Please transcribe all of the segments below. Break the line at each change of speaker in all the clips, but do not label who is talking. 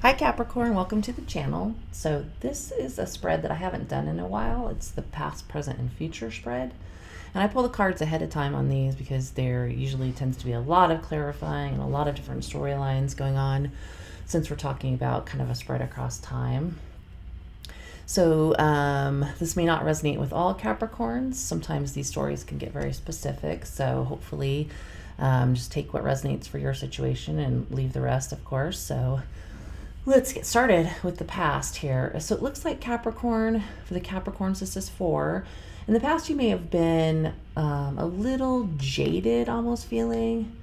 Hi Capricorn, welcome to the channel. So this is a spread that I haven't done in a while. It's the past, present, and future spread. And I pull the cards ahead of time on these because there usually tends to be a lot of clarifying and a lot of different storylines going on since we're talking about kind of a spread across time. So this may not resonate with all Capricorns. Sometimes these stories can get very specific. So hopefully just take what resonates for your situation and leave the rest, of course. So let's get started with the past here. So it looks like Capricorn, for the Capricorns, this is 4. In the past, you may have been a little jaded, almost feeling,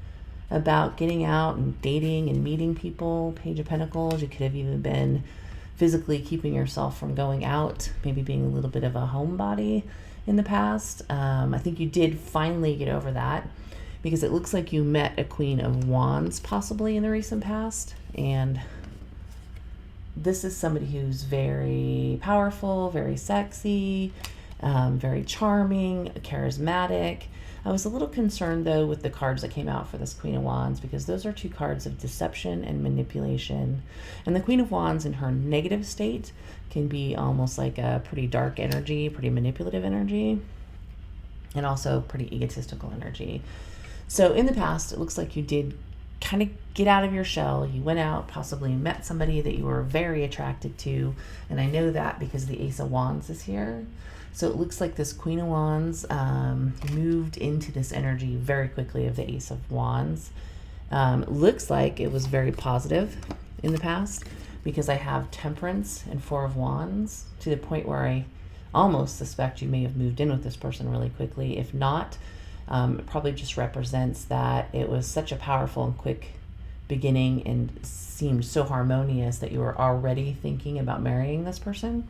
about getting out and dating and meeting people. Page of Pentacles, you could have even been physically keeping yourself from going out, maybe being a little bit of a homebody in the past. I think you did finally get over that because it looks like you met a Queen of Wands possibly in the recent past, and this is somebody who's very powerful, very sexy, very charming, charismatic. I was a little concerned, though, with the cards that came out for this Queen of Wands because those are 2 cards of deception and manipulation. And the Queen of Wands in her negative state can be almost like a pretty dark energy, pretty manipulative energy, and also pretty egotistical energy. So in the past, it looks like you did kind of get out of your shell. You went out, possibly met somebody that you were very attracted to. And I know that because the Ace of Wands is here. So it looks like this Queen of Wands moved into this energy very quickly of the Ace of Wands. Looks like it was very positive in the past because I have Temperance and 4 of Wands, to the point where I almost suspect you may have moved in with this person really quickly. If not, it probably just represents that it was such a powerful and quick beginning and seemed so harmonious that you were already thinking about marrying this person.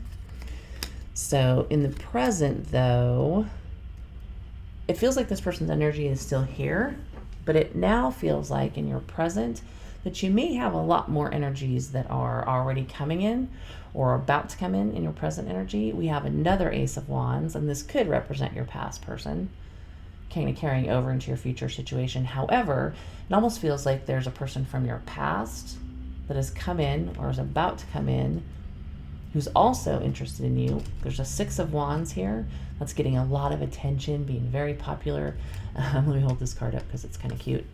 So in the present, though, it feels like this person's energy is still here, but it now feels like in your present that you may have a lot more energies that are already coming in or about to come in your present energy. We have another Ace of Wands, and this could represent your past person, kind of carrying over into your future situation. However, it almost feels like there's a person from your past that has come in or is about to come in who's also interested in you. There's a 6 of Wands here that's getting a lot of attention, being very popular. Let me hold this card up because it's kind of cute.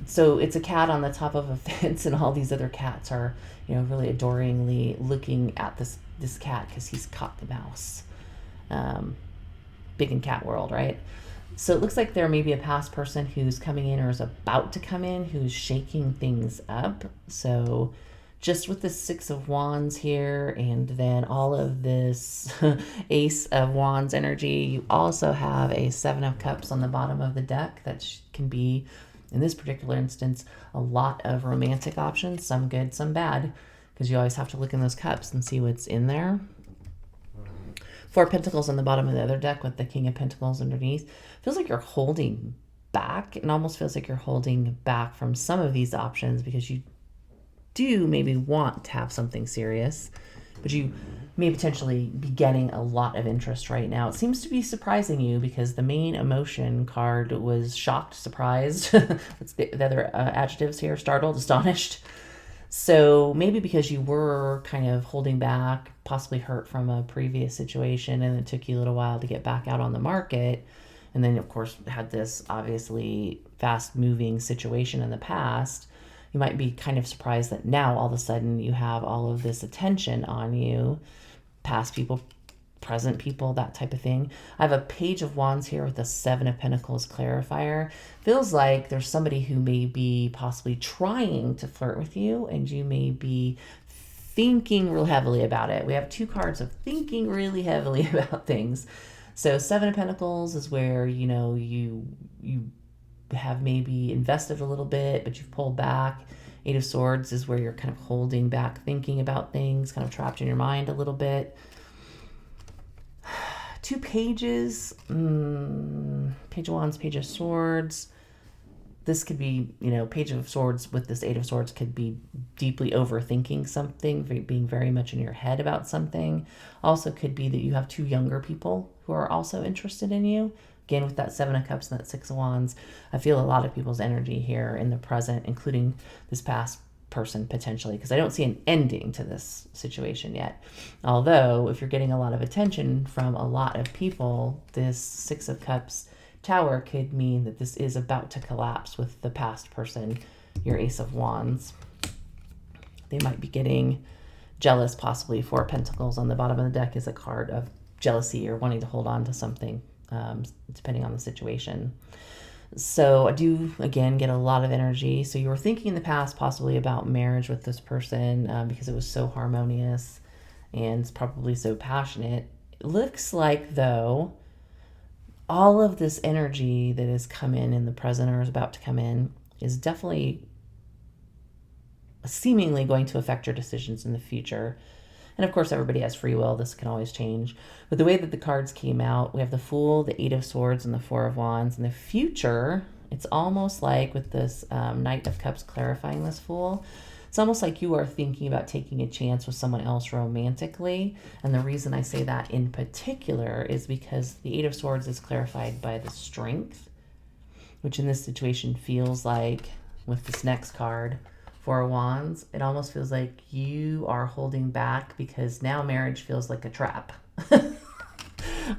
So it's a cat on the top of a fence, and all these other cats are, really adoringly looking at this cat because he's caught the mouse. Big in cat world, right? So it looks like there may be a past person who's coming in or is about to come in who's shaking things up. So just with the 6 of Wands here and then all of this Ace of Wands energy, you also have a 7 of Cups on the bottom of the deck that can be, in this particular instance, a lot of romantic options, some good, some bad, because you always have to look in those cups and see what's in there. 4 Pentacles on the bottom of the other deck with the King of Pentacles underneath. Feels like you're holding back. It almost feels like you're holding back from some of these options because you do maybe want to have something serious, but you may potentially be getting a lot of interest right now. It seems to be surprising you because the main emotion card was shocked, surprised. That's the other adjectives here: startled, astonished. So maybe because you were kind of holding back, possibly hurt from a previous situation, and it took you a little while to get back out on the market. And then, of course, had this obviously fast-moving situation in the past. You might be kind of surprised that now all of a sudden you have all of this attention on you. Past people, present people, that type of thing. I have a Page of Wands here with a 7 of Pentacles clarifier. Feels like there's somebody who may be possibly trying to flirt with you, and you may be thinking real heavily about it. We have 2 cards of thinking really heavily about things. So 7 of Pentacles is where, you have maybe invested a little bit, but you've pulled back. 8 of Swords is where you're kind of holding back, thinking about things, kind of trapped in your mind a little bit. 2 Pages, Page of Wands, Page of Swords. This could be, Page of Swords with this 8 of Swords could be deeply overthinking something, being very much in your head about something. Also could be that you have 2 younger people who are also interested in you. Again, with that 7 of Cups and that 6 of Wands, I feel a lot of people's energy here in the present, including this past person potentially, because I don't see an ending to this situation yet. Although if you're getting a lot of attention from a lot of people, this Six of Cups Tower could mean that this is about to collapse with the past person, your Ace of Wands. They might be getting jealous, possibly. Four of Pentacles on the bottom of the deck is a card of jealousy or wanting to hold on to something, depending on the situation. So I do, again, get a lot of energy. So you were thinking in the past possibly about marriage with this person because it was so harmonious and probably so passionate. It looks like, though, all of this energy that has come in the present or is about to come in is definitely seemingly going to affect your decisions in the future. And of course, everybody has free will. This can always change. But the way that the cards came out, we have the Fool, the Eight of Swords, and the Four of Wands. In the future, it's almost like with this Knight of Cups clarifying this Fool, it's almost like you are thinking about taking a chance with someone else romantically. And the reason I say that in particular is because the Eight of Swords is clarified by the Strength, which in this situation feels like, with this next card, Four of Wands, it almost feels like you are holding back because now marriage feels like a trap.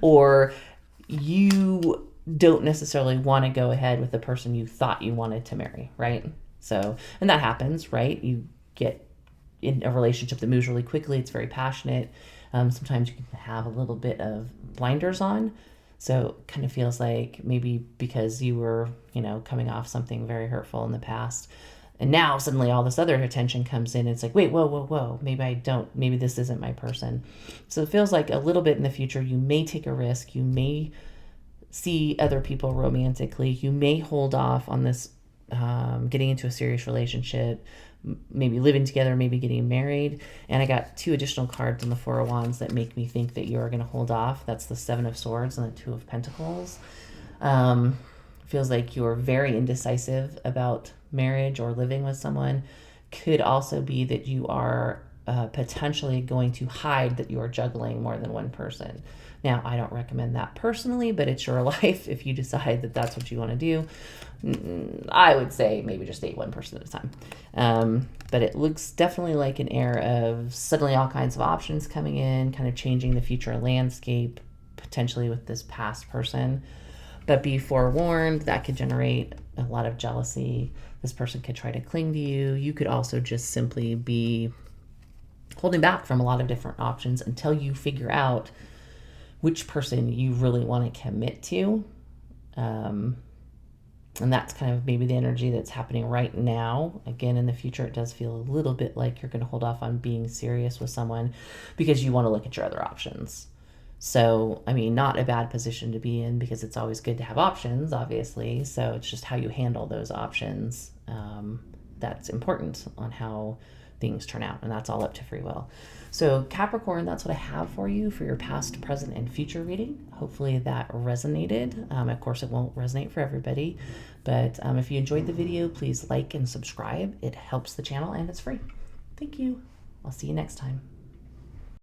Or you don't necessarily want to go ahead with the person you thought you wanted to marry, right? So, and that happens, right? You get in a relationship that moves really quickly. It's very passionate. Sometimes you can have a little bit of blinders on. So it kind of feels like maybe because you were, coming off something very hurtful in the past, and now suddenly all this other attention comes in. And it's like, wait, whoa. Maybe this isn't my person. So it feels like a little bit in the future, you may take a risk. You may see other people romantically. You may hold off on this, getting into a serious relationship, maybe living together, maybe getting married. And I got two additional cards on the Four of Wands that make me think that you're going to hold off. That's the Seven of Swords and the Two of Pentacles. Feels like you're very indecisive about marriage or living with someone. Could also be that you are potentially going to hide that you are juggling more than one person. Now, I don't recommend that personally, but it's your life. If you decide that that's what you want to do, I would say maybe just date one person at a time. But it looks definitely like an air of suddenly all kinds of options coming in, kind of changing the future landscape, potentially with this past person. But be forewarned, that could generate a lot of jealousy. This person could try to cling to you. You could also just simply be holding back from a lot of different options until you figure out which person you really want to commit to. And that's kind of maybe the energy that's happening right now. Again, in the future, it does feel a little bit like you're going to hold off on being serious with someone because you want to look at your other options. So, not a bad position to be in because it's always good to have options, obviously. So it's just how you handle those options that's important on how things turn out. And that's all up to free will. So Capricorn, that's what I have for you for your past, present, and future reading. Hopefully that resonated. Of course, it won't resonate for everybody. But if you enjoyed the video, please like and subscribe. It helps the channel and it's free. Thank you. I'll see you next time.